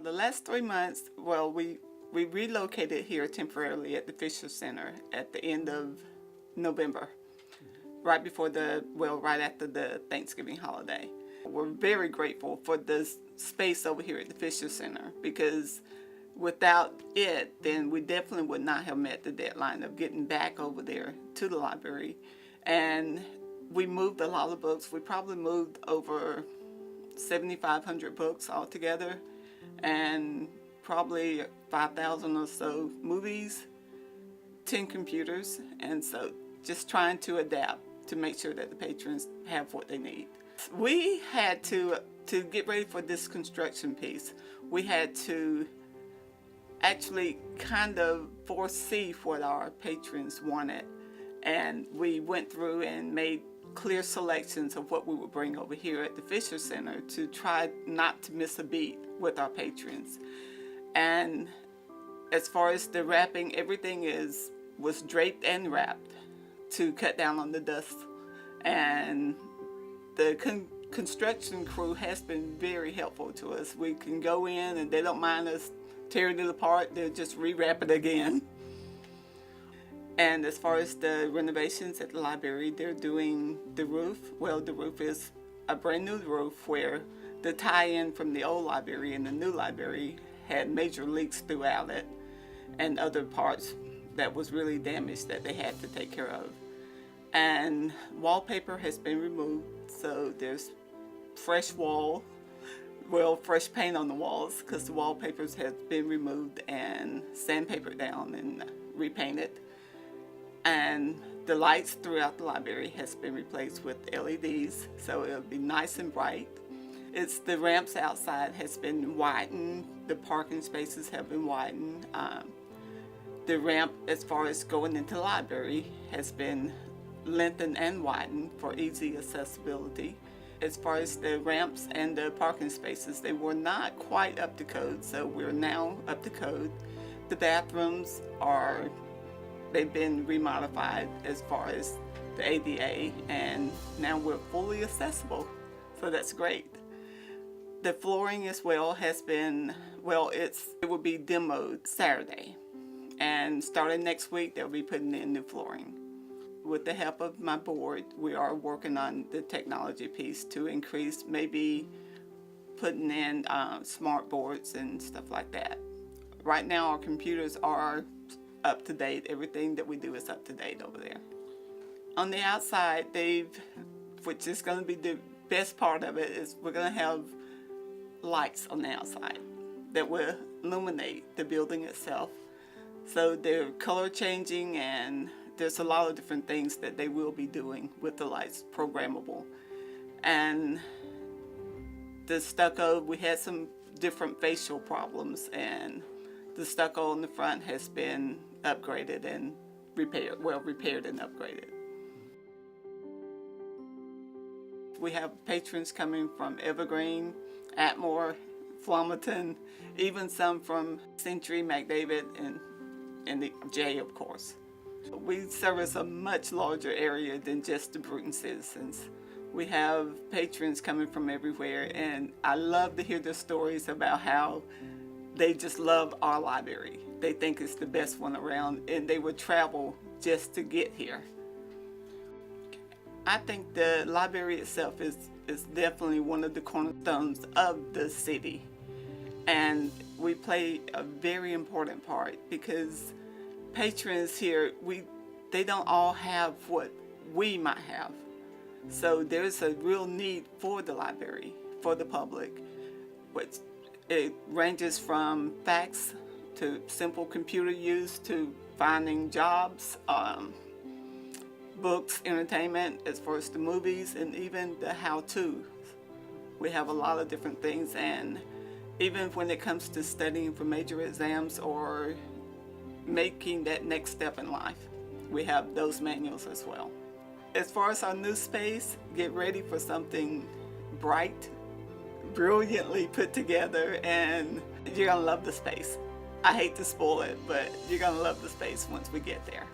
The last 3 months, well, we relocated here temporarily at the Fisher Center at the end of November, right after the Thanksgiving holiday. We're very grateful for this space over here at the Fisher Center, because without it, then we definitely would not have met the deadline of getting back over there to the library. And we moved a lot of books. We probably moved over 7,500 books altogether, and probably 5,000 or so movies, 10 computers, and so just trying to adapt to make sure that the patrons have what they need. We had to get ready for this construction piece, we had to actually kind of foresee what our patrons wanted, and we went through and made clear selections of what we would bring over here at the Fisher Center to try not to miss a beat with our patrons. And as far as the wrapping, everything was draped and wrapped to cut down on the dust. And the construction crew has been very helpful to us. We can go in and they don't mind us tearing it apart. They'll just re-wrap it again. And as far as the renovations at the library, they're doing the roof. Well, the roof is a brand new roof where the tie-in from the old library and the new library had major leaks throughout it, and other parts that was really damaged that they had to take care of. And wallpaper has been removed, so there's fresh paint on the walls, because the wallpapers have been removed and sandpapered down and repainted. And the lights throughout the library has been replaced with LEDs, so it'll be nice and bright. The ramps outside has been widened. The parking spaces have been widened. The ramp, as far as going into the library, has been lengthened and widened for easy accessibility. As far as the ramps and the parking spaces, they were not quite up to code, so we're now up to code. The bathrooms they've been remodified as far as the ADA, and now we're fully accessible, so that's great. The flooring as well has been, it will be demoed Saturday, and starting next week they'll be putting in new flooring. With the help of my board, we are working on the technology piece to increase, maybe putting in smart boards and stuff like that. Right now our computers are up to date. Everything that we do is up to date over there. On the outside, which is going to be the best part of it, is we're going to have lights on the outside that will illuminate the building itself. So they're color changing, and there's a lot of different things that they will be doing with the lights, programmable. And the stucco, we had some different facial problems, and the stucco on the front has been upgraded and repaired and upgraded. We have patrons coming from Evergreen, Atmore, Flomaton, even some from Century, McDavid, and the J, of course. We service a much larger area than just the Brewton citizens. We have patrons coming from everywhere, and I love to hear their stories about how they just love our library. They think it's the best one around, and they would travel just to get here. I think the library itself is definitely one of the cornerstones of the city, and we play a very important part, because patrons here, they don't all have what we might have. So there's a real need for the library, for the public. It ranges from fax to simple computer use to finding jobs, books, entertainment, as far as the movies, and even the how-to. We have a lot of different things, and even when it comes to studying for major exams or making that next step in life, we have those manuals as well. As far as our new space, get ready for something bright, brilliantly put together, and you're gonna love the space. I hate to spoil it, but you're gonna love the space once we get there.